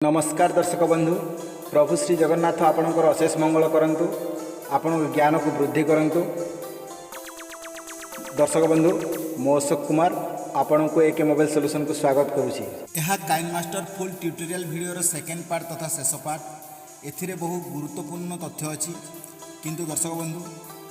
नमस्कार दर्शक बंधु, प्रभु श्री जगन्नाथ आपणकर अशेष मंगल करंतु, आपण ज्ञान को वृद्धि करंतु। दर्शक बंधु, मो अशोक कुमार आपण को एक मोबाइल सॉल्यूशन को स्वागत करुछि। यह KineMaster full tutorial video second part तथा शेष पार्ट। एथिरे बहु गुरुत्वपूर्ण तथ्य अछि, किंतु दर्शक बंधु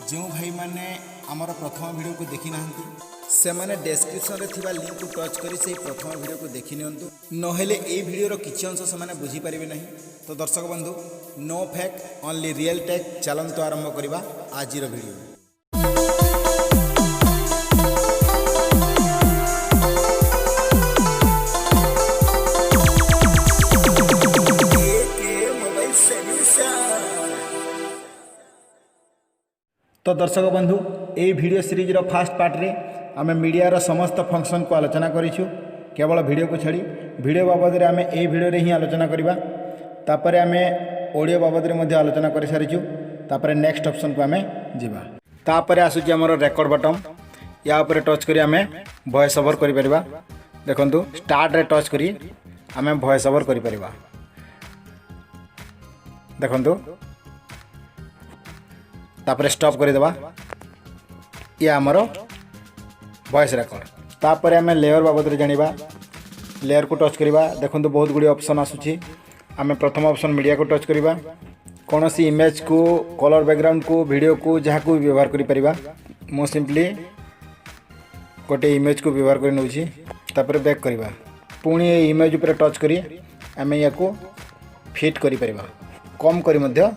जो भाई माने आमर प्रथम वीडियो को देखि नाहंती से माने डिस्क्रिप्शन रे थिबा लिंक को टच करी से प्रथम वीडियो को देखि नियंतु, नहेले ए वीडियो रो किछि अंश से माने बुझी परिबे नहीं। तो दर्शक बंधु, no fake only real tech, चलंतु आरंभ करिबा आज रो वीडियो। तो दर्शक बंधु, ये वीडियो सीरीज रो फास्ट पार्ट रे आमे मीडिया रो समस्त फंक्शन को आलोचना करिछु। केवल वीडियो को छाड़ी वीडियो बाबद रे आमे ए वीडियो रे ही आलोचना करिबा। तापरे आमे ऑडियो बाबद रे मध्ये आलोचना करि सारिछु। तापरे नेक्स्ट ऑप्शन को आमे जिबा। तापरे आसुची हमर रेकॉर्ड बटन, या ऊपर टच करी आमे वॉइस ओवर करि परिबा। देखंतु स्टार्ट रे टच करी आमे वॉइस ओवर करि परिबा। देखंतु तापरे स्टॉप कर देबा। ये आमर वॉइस रेकॉर्ड। तापरे आमे लेयर बाबद रे जानिबा। लेयर को टच करिबा। देखंतु बहुत गुडी ऑप्शन आसुची। आमे प्रथम ऑप्शन मीडिया को टच करिबा। कोनोसी इमेज को, कलर बैकग्राउंड को, वीडियो को जहाँ को व्यवहार करि परिबा। मो सिंपली गोटे इमेज को व्यवहार करि नउची। तापरे बैक करिबा। पुणी ए इमेज ऊपर टच करी आमे या को फिट करि परिबा। कम करी मध्य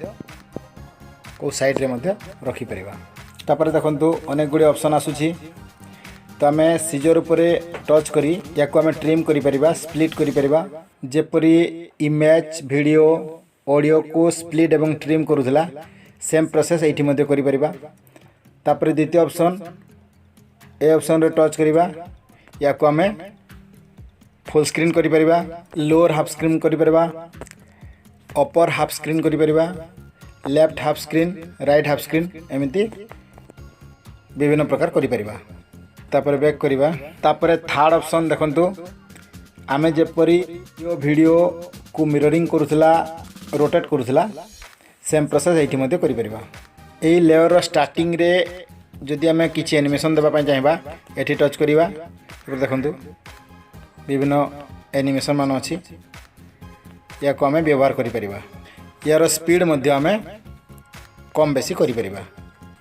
को साइड रे मध्य रखी परिबा। तापर देखंतु अनेक गुडी ऑप्शन आसुची। तो आमे सीजर ऊपर टच करी या को आमे ट्रिम करि परिबा, स्प्लिट करि परिबा। जेपरि इमेज, वीडियो, ऑडियो को स्प्लिट एवं ट्रिम करूथला सेम प्रोसेस एठी मध्य करि परिबा। तापर द्वितीय ऑप्शन, ए ऑप्शन रे टच करिबा या को आमे फुल स्क्रीन करि परिबा, लोअर हाफ स्क्रीन करि परिबा, अपर हाफ स्क्रीन करि परिबा, left half screen, right half screen, एमती विभिन्न प्रकार करि परिबा। तापर बैक करिबा। तापर थर्ड ऑप्शन देखंतु आमे जेपरि वीडियो को मिररिंग करूथला, रोटेट करूथला सेम प्रोसेस एठी मध्ये करि परिबा। एई लेयर रो स्टार्टिंग रे जदि आमे किछि एनिमेशन देबा पय चाहिबा एठी टच करिबा। तापर देखंतु विभिन्न एनिमेशन मान अछि, या को आमे व्यवहार करि परिबा। यार स्पीड मध्य आमे कम बेसी करि परिबा।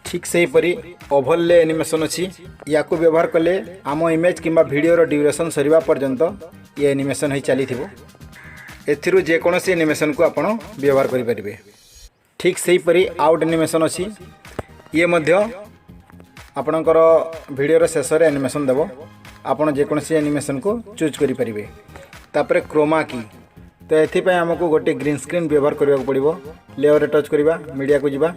ठीक से परी ओवरले एनिमेशन अछि, या को व्यवहार कले आम इमेज किंबा वीडियो रो ड्यूरेशन सरीबा पर्यंत ये एनिमेशन ही चली थिबो। एथिरु जे कोनोसी एनिमेशन को आपण व्यवहार करि परिबे। ठीक से परी आउट एनिमेशन अछि, ये मध्य आपणकर वीडियो रो शेष रे एनिमेशन देबो। आपण जे कोनोसी एनिमेशन को चूज करि परिबे। तापर क्रोमा की, तो एथिपाई आमको गोटे ग्रीन स्क्रीन व्यवहार करने पड़ो। लेयर टच करवा, मीडिया को जीवा,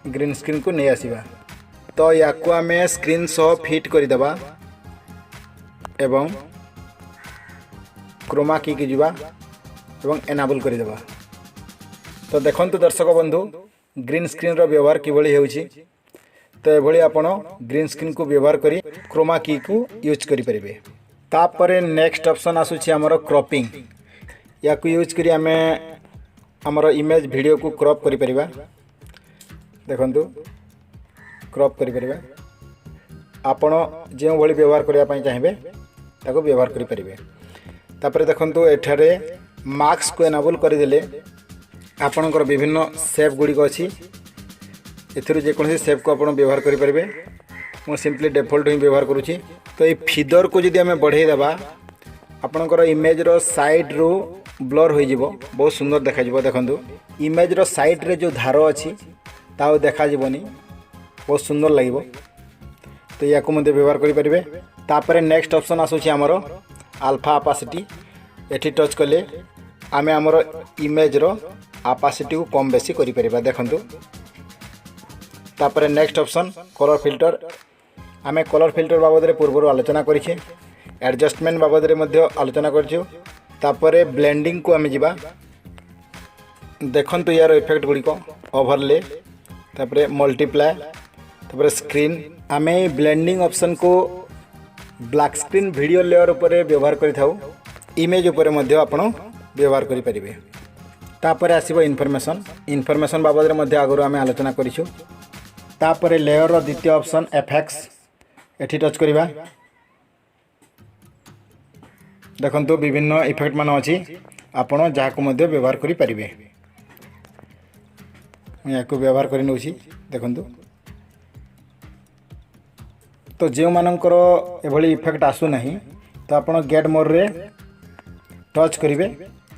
ग्रीन स्क्रीन को नहीं आसवा। तो या को आम स्क्रीन सह फिट करदेबा एवं क्रोमा की जीवा एवं एनाबल करदेबा। तो देखंतु दर्शक बंधु, ग्रीन स्क्रीन रो व्यवहार किभली होउची। तो एभली आपण ग्रीन स्क्रीन को व्यवहार करी क्रोमा की को यूज करि परिबे। तापरे नेक्स्ट ऑप्शन आसुची हमर क्रॉपिंग। या को यूज करी आमे हमर इमेज, वीडियो को क्रॉप करि परिबा। देखंतु क्रॉप करि परिबा। आपण जे भली व्यवहार करिया पय चाहिबे ताको व्यवहार करि परिबे। तापर देखंतु एठारे मार्क्स को एनाबल करि देले आपणकर विभिन्न शेप गुडी को अछि। एथिरु जे कोनसी शेप को आपण व्यवहार करि परिबे। मो सिंपली डिफॉल्ट ही व्यवहार करूची। तो ए फीदर को जदि आमे बढ़ाई देबा आपणकर इमेज रो साइड रो ब्लर हो जिवो, बहुत सुंदर देखा जिवो। देखंतु इमेज रो साइड रे जो धार अछि ताओ देखा जिवोनी, बहुत सुंदर लागिवो। तो या को मध्ये व्यवहार करि परिबे। तापरे नेक्स्ट ऑप्शन आसुछि हमरो अल्फा ऑपासिटी। एठी टच कले आमे हमरो इमेज रो ऑपासिटी को कम बेसी करि परिबा। देखंतु तापरे नेक्स्ट ऑप्शन कलर फिल्टर। आमे कलर फिल्टर बाबद रे पूर्व आलोचना करिछे, एडजस्टमेंट बाबद रे मध्ये आलोचना करछु। तापरे ब्लेंडिंग को आमे जिबा। देखंतु यार इफेक्ट गुडी को ओवरले, तापरे मल्टीप्लाई, तापरे स्क्रीन। आमे ब्लेंडिंग ऑप्शन को ब्लैक स्क्रीन वीडियो लेयर ऊपर व्यवहार करि थाउ। इमेज ऊपर मध्य आपण व्यवहार करें। तापर आसब इनफर्मेशन बाबद में आगुरी आम आलोचना करूँ। तापर लेयर द्वितीय ऑप्शन एफेक्ट्स एठी टच करिबा। देखंतु विभिन्न इफेक्ट मान अछि आपण जाहाको मध्ये व्यवहार करि परिबे। मैं याको व्यवहार करि नउछि देखंतु। तो जे मानकर एभली इफेक्ट आसु नाही तो आपण गेट मोर रे टच करिवे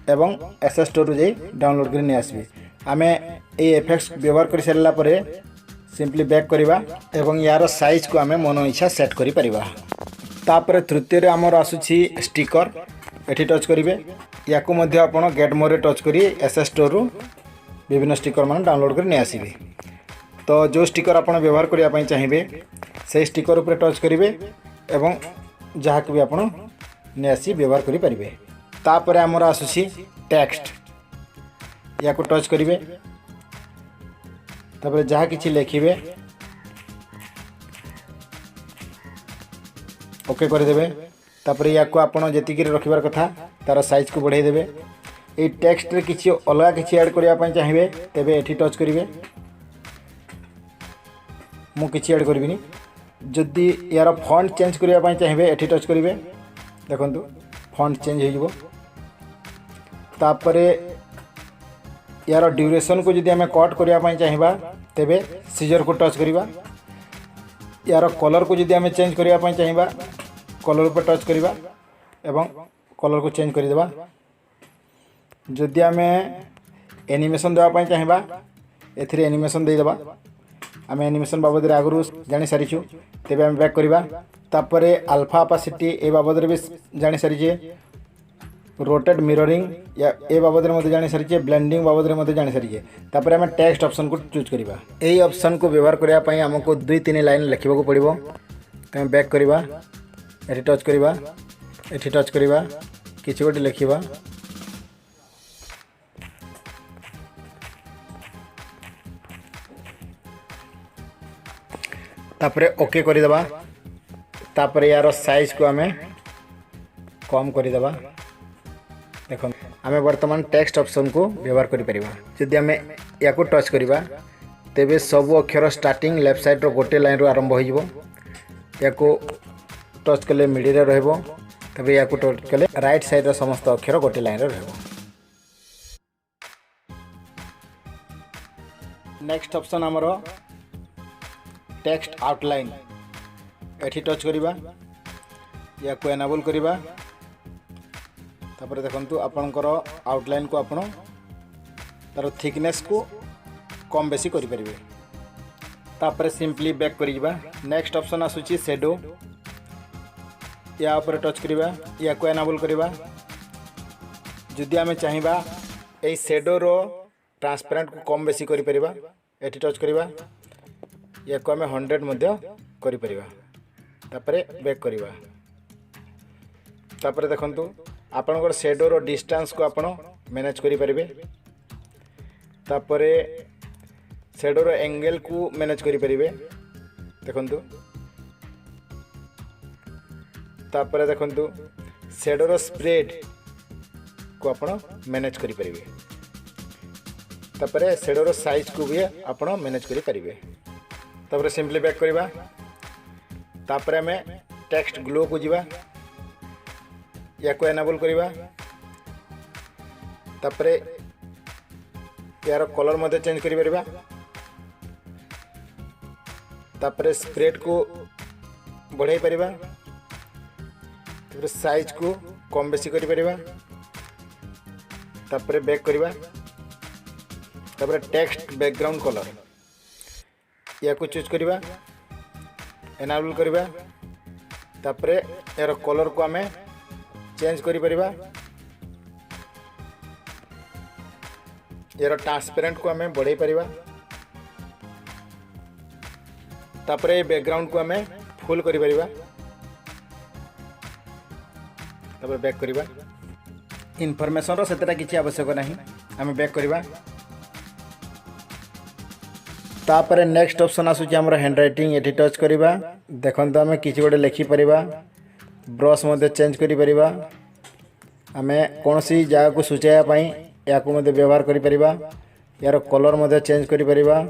एवं एसएस स्टोर रे जाई डाउनलोड करि नै आसीबे। आमे ए इफेक्ट्स व्यवहार करि सरला परे सिंपली बैक करिबा एवं यार साइज को आमे मन इच्छा सेट करि परिबा। तापर तृतीय रे हमर आसुछि स्टिकर एठी टच करिवे। याको मध्ये आपण गेट मोर रे टच करी एसएस स्टोर रो विभिन्न स्टिकर मान डाउनलोड करि नै आसीबे। तो जो स्टिकर आपण व्यवहार करिया पई चाहिबे से स्टिकर ऊपर टच करिवे एवं जहाक भी आपण नै आसी व्यवहार करि परिबे। तापर हमर आसुछि टेक्स्ट याको टच करिवे। तापर जहाँ किछि लिखिबे ओके कर देबे। तापर याको आपण जेतिकी रखिबार कथा तार साइज को बढ़ाई देबे। ए टेक्स्ट रे किछि अलग किछि ऐड करिया पई चाहिबे तेबे एठी टच करिवे। मु किछि ऐड करबिनी। जदि यार फॉन्ट चेंज करिया पई चाहिबे एठी टच करिवे। देखंतु फॉन्ट चेंज हो जिवो। तापर यार ड्यूरेशन को जदि हमें कट करिया पई चाहिबा तेबे सीजर को टच करिबा। यार कलर को जदि हमें चेंज करिया पई चाहिबा कलर पर टच करिबा एवं कलर को चेंज करि देबा। जदि हमें एनिमेशन देवा पई चाहिबा एथिरे एनिमेशन दे देबा। आमे एनिमेशन बाबद रे आगुरु जानि सारिछु तेबे हम बैक करिबा। तापर अल्फा ऑपेसिटी ए बाबद रे भी जानि सारिछे। रोटेट मिररिंग या ए बाबद में जानी सारी। ब्लेंडिंग बाबद में जानी सारी। तापर आम टेक्स्ट ऑप्शन को चूज करिबा। एई ऑप्शन को व्यवहार करिया पई हमको 2-3 लाइन लिखिबा को पड़िबो। तो बैक करिबा एठी टच करिबा एठी टच करिबा किछि गोटे लिखिबा। तापर ओके करि देबा। तापर यार साइज को आमे कम करि देबा। देखो आमे वर्तमान टेक्स्ट ऑप्शन को व्यवहार करि परिबा। जदि आमे याको टच करिबा तेबे सब अक्षर स्टार्टिंग लेफ्ट साइड रो गोटे लाइन रो आरंभ हो जिवो। याको टच कले मिडिल रे रहबो। तबे याको टच कले राइट साइड रो समस्त अक्षर गोटे लाइन रे रहबो। नेक्स्ट ऑप्शन हमरो टेक्स्ट आउटलाइन एठी टच करिबा। याको एनेबल करिबा। तापर देखंतु आपनकर आउटलाइन को आपण तार थिकनेस को कम बेसी करि परिबे। तापर सिंपली बैक करि जिबा। नेक्स्ट ऑप्शन आसुची शैडो या ऊपर टच करिबा। या को एनेबल करिबा। जदि आमे चाहिबा ए शैडो रो ट्रांसपेरेंट को कम बेसी करि परिबा एठी टच करिबा। या को आमे 100 मध्ये करि परिबा। तापर बैक करिबा। तापर देखंतु आपनकर शैडो रो डिस्टेंस को आपण मैनेज करि परिबे। तापरे शैडो रो एंगल को मैनेज करि परिबे। देखंतु तापरे देखंतु शैडो रो स्प्रेड को आपण मैनेज करि परिबे। तापरे शैडो रो साइज को भी आपण मैनेज करि परिबे। तापरे सिंपली बैक करिबा। तापरे हमें टेक्स्ट ग्लो को जिबा। या को एनेबल करिबा। तापरे यार कलर मध्ये चेंज करि परिबा। तापरे स्प्रेड को बढ़ाई परिबा। तापरे साइज को कम बेसी करि परिबा। तापरे बैक करिबा। तापरे टेक्स्ट बैकग्राउंड कलर या को चूज करिबा एनेबल करिबा। तापरे यार कलर को हमें चेंज करि परिबा। यार ट्रांसपेरेंट को हमें बढ़ाई परिबा। तापरे बैकग्राउंड को हमें फुल करि परिबा। तापर बैक करिबा। इनफॉरमेशन रो सेतटा किछि आवश्यक नाही। हमें बैक करिबा। तापर नेक्स्ट ऑप्शन आसुची हमर हैंड राइटिंग एठी टच करिबा। देखंतु हमें किछि गोटे लिखि परिबा। ब्रश मध्ये चेंज करि परिबा। आमे कौनसी जगह को सूचाइबा या व्यवहार करिपरिबा। यार कलर मध्य चेंज करिपरिबा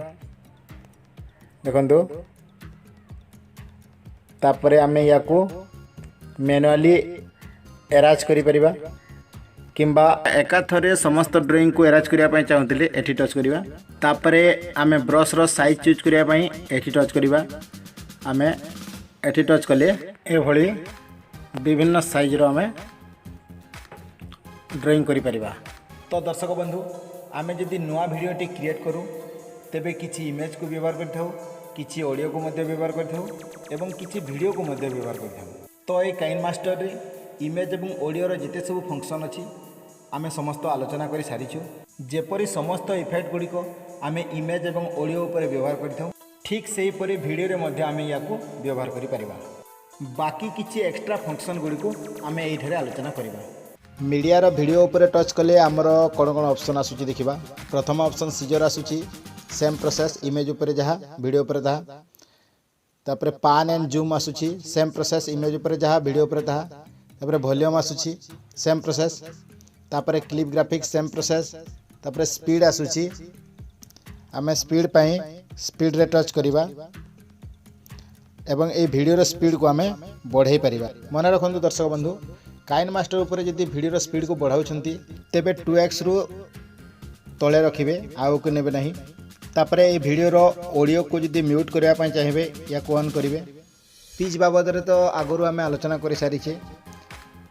देखंतु। तापरे आमे या मैनुअली एराज करिपरिबा किंबा एकाथरे समस्त ड्राइंग को एराज करिया चाहूँते एठी टच करिबा। तापरे आमे ब्रश रो साइज चूज करिया एठी टच करिबा। आमे एठी टच कले ए भली विभिन्न साइज रो आमे ड्राइंग करि परिबा। तो दर्शक बंधु आमे जदि नुआ भिडियोटी क्रिएट करूँ तेबे किछि इमेज को व्यवहार करथाउ, किछि ऑडियो को मध्य व्यवहार करथाउ एवं किछि वीडियो को मध्य व्यवहार करथाउ। तो ये काइनमास्टर रे इमेज एवं ऑडियो रो जिते सब फंक्शन अछि आमे समस्त आलोचना करि सारिछु। जेपरि समस्त इफेक्ट गुड़िक आमे इमेज एवं ऑडियो उपर व्यवहार करथाउ ठीक सेही परि वीडियो रे मध्य आमे याकू व्यवहार करि परिबा। बाकी किछि एक्स्ट्रा फंक्शन गुड़िक आमे एठारे आलोचना करिबा। मीडिया वीडियो उपर टच कले आमर कौन कौन ऑप्शन आसुची देखिबा। प्रथम ऑप्शन सीजर आसुची, सेम प्रोसेस इमेज उपर जहाँ वीडियो उपर ताहा। तापरे पान एंड जूम आसुची, सेम प्रोसेस इमेज उपर जहाँ वीडियो उपर ताहा। तापरे वॉल्यूम आसुची, सेम प्रोसेस। तापरे क्लिप ग्राफिक्स, सेम प्रोसेस। तापरे स्पीड आसुची, आमे स्पीड पाई स्पीड रे टच करिबा एवं ए वीडियो रो स्पीड को आमे बढ़ाई परिबा। मन रखंतु दर्शक बंधु काइनमास्टर उपर जदि वीडियो स्पीड को बढ़ाउछंती तेबे 2x रु तले रखिबे, आउ को नेबे नहीं। तापरे ए वीडियो रो ऑडियो को जदि म्यूट करिया पय चाहिबे या को ऑन करिवे। पिच बाबद रे तो आगरु आमे आलोचना करि सारिछे।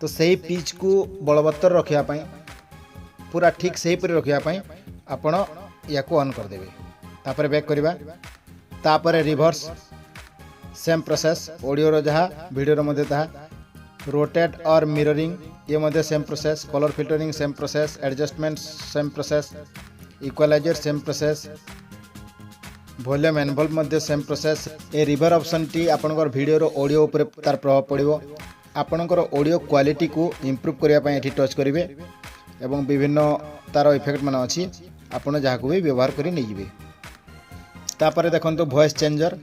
तो सही पिच को बलवत्तर रखिया पय पूरा ठीक सही पर रखिया पय आपण या को ऑन कर देबे। तापरे बैक करिबा। तापरे रिवर्स, सेम प्रोसेस ऑडियो रो जहाँ वीडियो रो मध्ये ताहा। रोटेट और मिररिंग ये मध्य same process. Colour filtering same process. Adjustment same process. Equaliser same process. Volume envelope मध्य सेम प्रोसेस। ए रिवर ऑप्शन टी आपनकर वीडियो रो ऑडियो ऊपर तार प्रभाव पड़िबो। आपनकर ऑडियो क्वालिटी को इंप्रूव करिया पय एठी टच करिवे एवं विभिन्न तार इफेक्ट मान अछि आपण जहाँ को भी व्यवहार करि नै जिवे। तापरे देखंतु वॉइस चेंजर,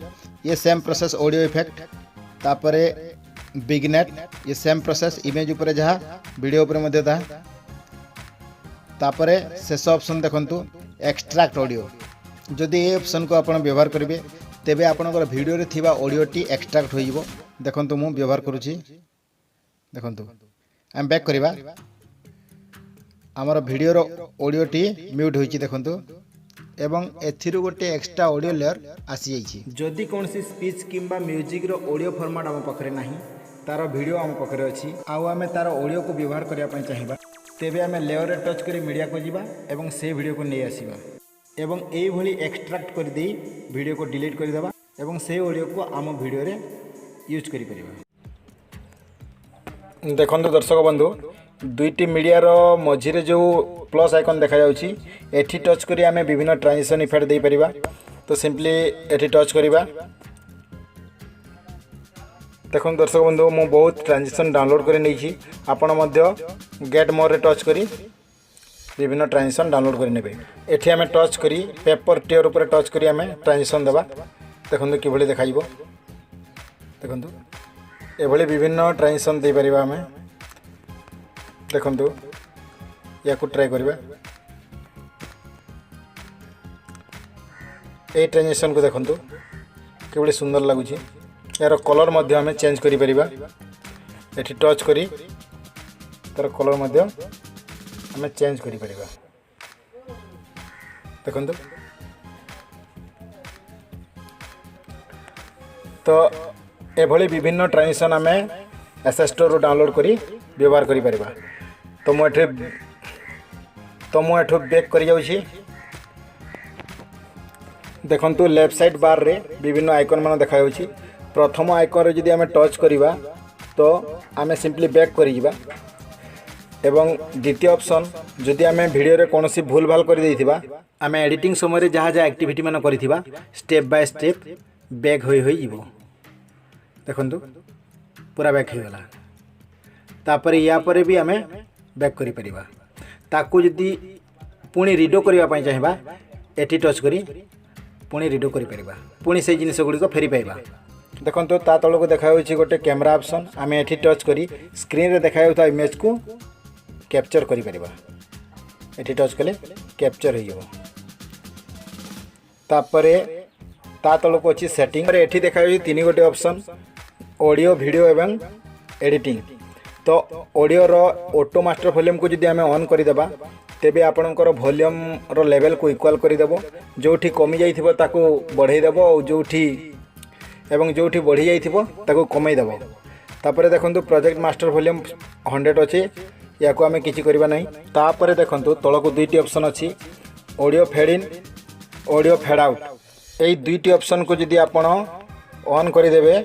ये सेम प्रोसेस ऑडियो इफेक्ट। तापरे बिगनेट, ये सेम प्रोसेस इमेज ऊपर जहाँ वीडियो ऊपर मध्य था। तापरे शेष ऑप्शन देखंतु एक्सट्रैक्ट ऑडियो। जदि ये ऑप्शन को आपण व्यवहार करेंगे तेबे आपनकर वीडियो रे थिबा ऑडियो टी एक्सट्रैक्ट हो जिवो। देखंतु मु व्यवहार करूची। देखंतु हम बैक करिबा। हमर वीडियो रो ऑडियो टी म्यूट होईची देखंतु एवं एथिरु गोटे एक्स्ट्रा ऑडियो लेयर आसी जाइछि। जदि कोनसी स्पीच किंबा म्यूजिक रो ऑडियो फॉर्मेट हम पखरे नाही, तार वीडियो आम पाखे अच्छी आउ आम तार ऑडियो को व्यवहार करने चाहिए तेबे आम लेयर रे टच कर मीडिया को जीवा एवं से वीडियो को नहीं आसीबा एवं एई भली एक्सट्रैक्ट कर दे वीडियो को डिलीट कर देबा एवं से ऑडियो को आम वीडियो रे यूज करि परिबा। देखंतु दर्शक बंधु दुईटी मीडिया रो मझिरे जो प्लस आइकन देखा जाउची एठी टच करी आम विभिन्न ट्रांजिशन इफेक्ट दे परिबा। तो सिंपली एठी टच करिबा। देखो दर्शक बंधु मु बहुत ट्रांजिशन डाउनलोड कर नहीं आपण गेट मोर रे टच करी विभिन्न ट्रांजिशन डाउनलोड कर नेबे। एठी आमे टच करी पेपर टेयर ऊपर टच करी आमे ट्रांजिशन देबा। देखंतु कि भली देखाइबो। देखंतु ए भली विभिन्न ट्रांजिशन दे परिबा आमे। देखंतु या को ट्राई करबा। ए ट्रांजिशन को देखंतु कि भली सुंदर लागुची। यार कलर मध्य हमें चेंज करि परिबा। एठी टच करी तार कलर मध्य हमें चेंज करि परिबा। देखंतु तो ए भली विभिन्न ट्रांजिशन हमें एसएस स्टोर रो डाउनलोड करी व्यवहार करि परिबा। तो मु एठो बैक करि जाउछी। देखंतु लेफ्ट साइड बार रे विभिन्न आइकन मान देखा जाउछी। प्रथम आइकन रे जदि आमे टच करिबा तो आमे सिंपली बैक करि जिबा एवं द्वितीय ऑप्शन जदि आमे वीडियो रे कोनोसी भूल भाल करि दैथिबा आमे एडिटिंग समय रे जहाँ जहाँ एक्टिविटी मान करिथिबा स्टेप बाय स्टेप बैक होई जिवो। देखंतु पूरा बैक हो गला। तापर या परे भी आमे बैक करि परिबा। ताकू जदि पुणी रीडो करिया पय चाहिबा एठी टच करी पुणी रीडो करि परिबा। पुणी से जिनिस गुडी को फेरी पाइबा। देखंतु ता तळको देखा होछि गोटे कैमरा ऑप्शन। आमे एठी टच करी स्क्रीन रे देखा होता इमेज को कैप्चर करि परिबा। एठी टच कले कैप्चर हो जाबो। तापरे ता तलक अछि सेटिंग रे एठी देखा तीन गोटे ऑप्शन ऑडियो वीडियो एवं एडिटिंग। तो ऑडियो रो ऑटो मास्टर वॉल्यूम को जदि आमे ऑन कर देबा तेबे आपणकर वॉल्यूम रो लेवल को इक्वल कर देबो। जोठी कमी जाइथिबो ताको बढ़ाई देबो और जोठी बढ़ी जाइथिबो ताको कमाई देबो। तापरे देखंतु प्रोजेक्ट मास्टर वॉल्यूम 100 अछि। या को आमे किछि करबा नै। तापरे देखंतु तळको दुईटी ऑप्शन अछि audio fade in audio fade out. एई दुईटी ऑप्शन को जदि आपण ऑन कर देबे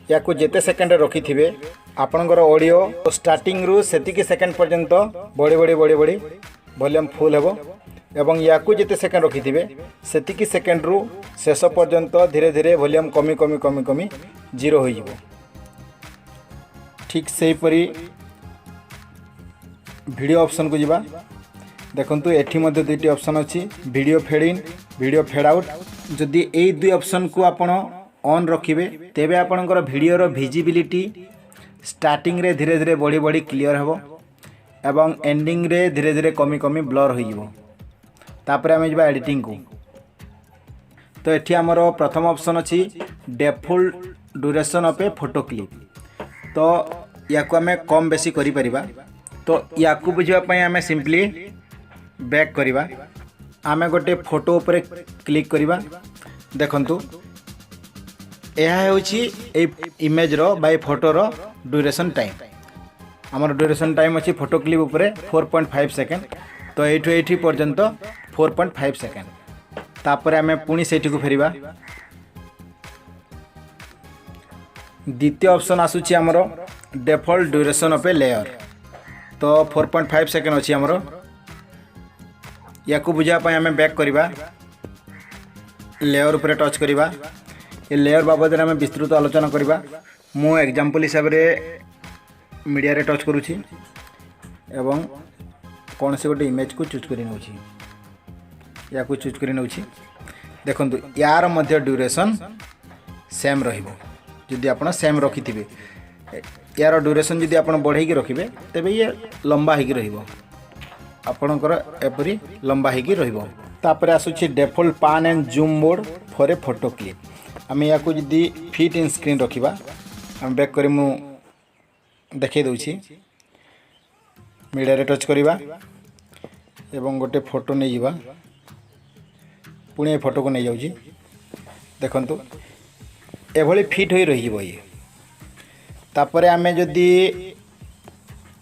या को जेते सेकंड रखिथिबे आपणकर ऑडियो स्टार्टिंग रु सेतिकी सेकंड पर्यंत बढ़ी वॉल्यूम फुल हेबो एवं या को जेते सेकंड रखिथिबे सेतिकी सेकंड रु शेष पर्यंत धीरे धीरे वॉल्यूम कमी जीरो हो जिवो। ठीक सेही परी वीडियो ऑप्शन को जिबा। देखंतु एठी मध्ये दुईटी ऑप्शन अछि video fade in video fade out. जदि एई दुई ऑप्शन को आपण ऑन रखिबे तेबे आपणकर वीडियो रो विजिबिलिटी स्टार्टिंग रे धीरे धीरे बढ़ी क्लियर हेबो एवं एंडिंग रे धीरे धीरे कमी ब्लर हो जिवो। तापरे आमे जिबा एडिटिंग को। तो एठी हमर प्रथम ऑप्शन अछि default duration of A photo clip. तो या को आमे कम बेसी करि परिबा। तो या को बुझिबा पई आमे सिंपली बैक करिबा। आमे गोटे फोटो ऊपर क्लिक करिबा। देखंतु यह होची ए इमेज रो बाय फोटो रो ड्यूरेशन टाइम। हमर ड्यूरेशन टाइम अछि फोटो क्लिप ऊपर 4.5 सेकंड। तो एठी पर्यंत 4.5 सेकंड। तापरे आमे पुनी सेठी को फेरिबा। द्वितीय ऑप्शन आसुची हमरो default duration of a layer. तो 4.5 सेकंड अछि हमरो। या को बुझा पय आमे बैक करिबा। लेयर ऊपर टच करिबा। ये लेयर बाबद में विस्तृत आलोचना करिबा। मु एग्जांपल हिसाब रे मीडिया रे टच करूची एवं कौन से गोटे इमेज को चूज करि नउची। या को चूज करि नउची। देखंतु यार मध्य ड्यूरेशन सेम रहिबो। जदि आपण सेम रखिथिबे यार ड्यूरेशन जदि आपण बढ़ाई के रखिबे तबे ये लंबा हेकी रहिबो। आपणकर एपरी लंबा हेकी रहिबो। तापरे आसुची डिफॉल्ट पान and zoom mode for a photo clip. आमे या को जदि फिट इन स्क्रीन रखिबा हम बैक करी मु देखे दउची। मीडिया रे टच करिबा एवं गोटे फोटो नै जिबा। पुणे फोटो को नै जाउची। देखंतु एभली फिट होई रहि जिवो। ये तापरे आमे जदि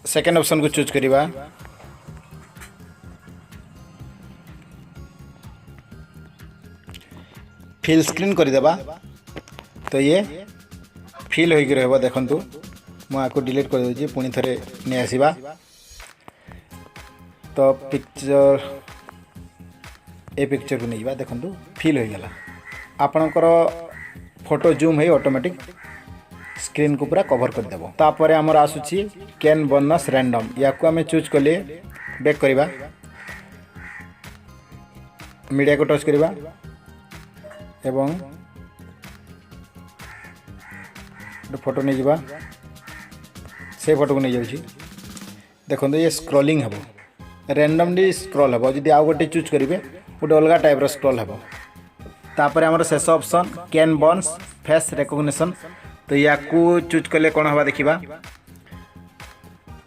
सेकंड ऑप्शन को चूज करिबा। फिल स्क्रीन कर देबा। तो ये फिल होई रहबो। देखंतु मु आको डिलीट कर दोची पुनी थरे नै आसीबा। तो पिक्चर ए पिक्चर को नै जिबा। देखंतु फिल होई गेला। आपणकर फोटो जूम है ऑटोमेटिक स्क्रीन को पूरा कवर कर देबो। तापरे हमर आसुची कैन बोनस रैंडम। या को हमें चूज करले बैक करिबा। मीडिया को टच करिबा एवं फोटो नहीं जावा। से फोटो को नहीं जाउची। देखो ये स्क्रॉलिंग हेबो रैंडमली स्क्रॉल हेबो। जदि आउ गोटे चूज करिवे गोटे अलग टाइप रो स्क्रॉल हेबो। तापरे हमर शेष ऑप्शन कैन बॉन्स फेस रिकॉग्निशन। तो या को चूज करले कोन हबा देखिबा।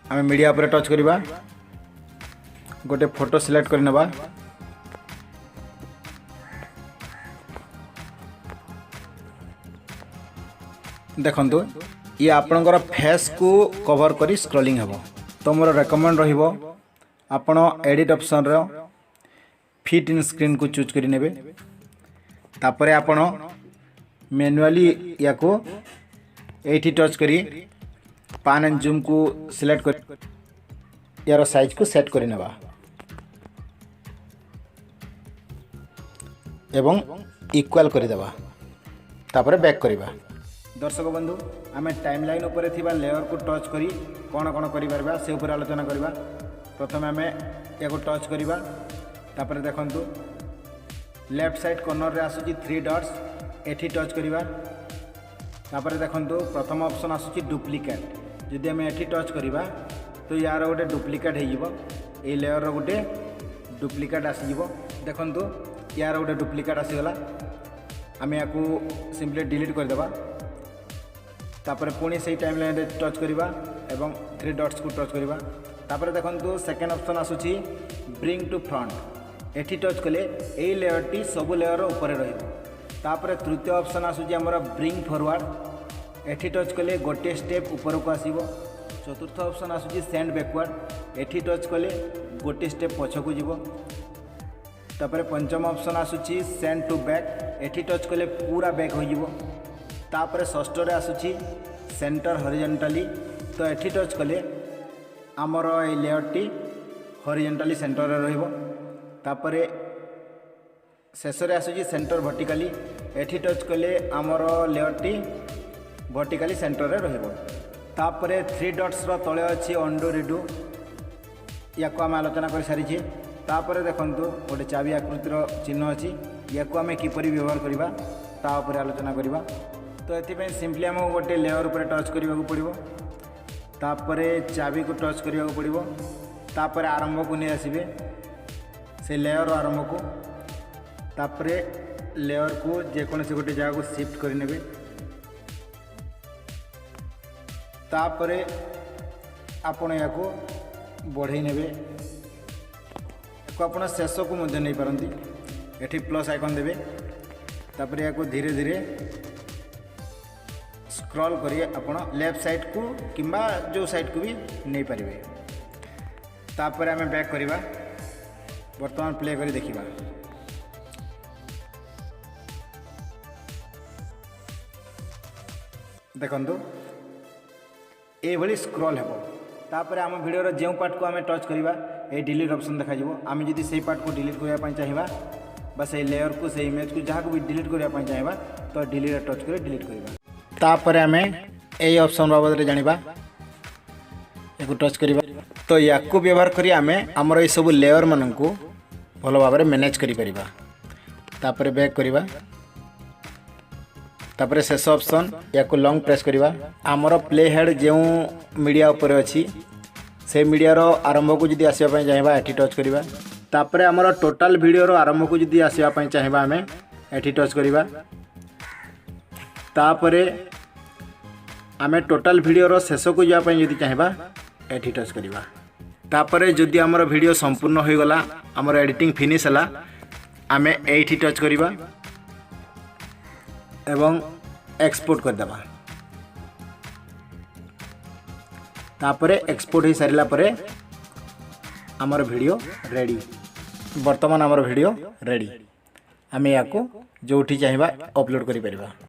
हमें मीडिया पर टच करिबा। गोटे फोटो सिलेक्ट कर नबा। देखंतु ये आपणकर फेस को कवर करी स्क्रॉलिंग हेबो। तो मोर रेकमेंड रहिबो आपण एडिट ऑप्शन रो फिट इन स्क्रीन को चूज करी नेबे। तापरे आपण मैनुअली या को एठी टच करी पान एंड जूम को सिलेक्ट कर यार साइज को सेट करी नेबा एवं इक्वल करी देबा। तापरे बैक करिबा। दर्शक बंधु आमे टाइमलाइन ऊपर थिबा लेयर को टच करी कोन कोन करि परबा से ऊपर आलोचना करबा। प्रथम आमे या को टच करिबा। तापरे देखंतु लेफ्ट साइड कॉर्नर रे आसुची 3 डॉट्स एठी टच करिबा। तापरे देखंतु प्रथम ऑप्शन आसुची डुप्लिकेट। जदि आमे एठी टच करिबा तो यार गोटे डुप्लिकेट हो लेयर गोटे डुप्लिकेट आसीज देखु यार गोटे डुप्लिकेट आसीगला आम या सिंपली डिलीट करदेबा तापर पुणी से टाइम लाइन टच करवा एवं 3 डट्स को टच करवा तापर देखु सेकेंड ऑप्शन आसूची ब्रिंग टू फ्रंट एठी टच कले यही लेयर टी सब लेयर ऊपर तापर तृतीय ऑप्शन आसूची आमर ब्रिंग फॉरवर्ड एठी टच कले गोटे स्टेप ऊपर को आसीबो चतुर्थ ऑप्शन आसूची सेंड बैकवर्ड एठी टच कले गोटे स्टेप पछकू जीवो तापर पंचम ऑप्शन आसूची सेंड टू बैक एठी टच कले पूरा बैक हो जीवो तापर षष्ठ रे आसूची सेंटर हॉरिजॉन्टली तो एठी टच कले आमर a layer T horizontally centre रे रहइबो तापर शेष रे आसूची सेंटर वर्टिकली एठी टच कले आमर लेयर टी वर्टिकली सेंटर रे रहइबो तापर 3 डट्स रो तळे अछि अंडू रिडू या को आम आलोचना कर सारी तापर देखंतु गोटे चाबी आकृतिर चिन्ह अछि या को आम किपरि व्यवहार करबा ता ऊपर आलोचना करबा तो एथिपे सिंपली आम गोटे लेयर ऊपर टच करबा को पड़िबो तापर चाबी को टच करबा को पड़िबो तापर आरंभ को नहीं आसीबे से लेयर आरंभ को तापर लेयर को जेकोसी गोटे जगह को शिफ्ट कर नेबे तापर आपण या को बढ़ई नेबे आपण शेष को मध्य नहीं पारंती एठी प्लस आइकन देबे तापर या को धीरे धीरे स्क्रॉल करिए आपण लेफ्ट साइड को किंबा जो साइड को भी नहीं पारिबे तापर आमे बैक करिबा वर्तमान प्ले करी देखिबा देखंतु ए भली स्क्रॉल हेबो तापर आम वीडियो जो पार्ट को आम टच करवा ये डिलीट ऑप्शन देखा आम जदि से पार्ट को डिलीट करने चाहिए बस ये लेयर को से इमेज को जहाँ को भी डिलीट करने चाहिए तो डिलीट टच कर डिलीट करवा तापर आम ये ऑप्शन बाबद जानिबा या टच करवा तो या व्यवहार करी आम आमर ये सब लेयर मान को भल भाव में मैनेज करिपरिबा तापर बैक करवा तापर शेष ऑप्शन या को लॉन्ग प्रेस करवा आमर प्ले हेड जो मीडिया ऊपर अच्छी से मीडिया रो आरंभ को जदि आसवाई चाहिए एठी टच करवा तापर आमर टोटाल वीडियो रो आरंभ को जदि आसवाई चाहिए आम एठी टच करवा तापर आम टोटाल वीडियो रो शेष को जावाई जदि चाहिए एठी टच करवा तापर जदि आमर वीडियो संपूर्ण हो गला आमर एडिटिंग फिनिश है आम एठी टच करवा एवं एक्सपोर्ट करदेबा तापर एक्सपोर्ट हो सारा पर आमर वीडियो रेडी वर्तमान आमर वीडियो रेडी आम या जो चाहिए अपलोड करि परिबा।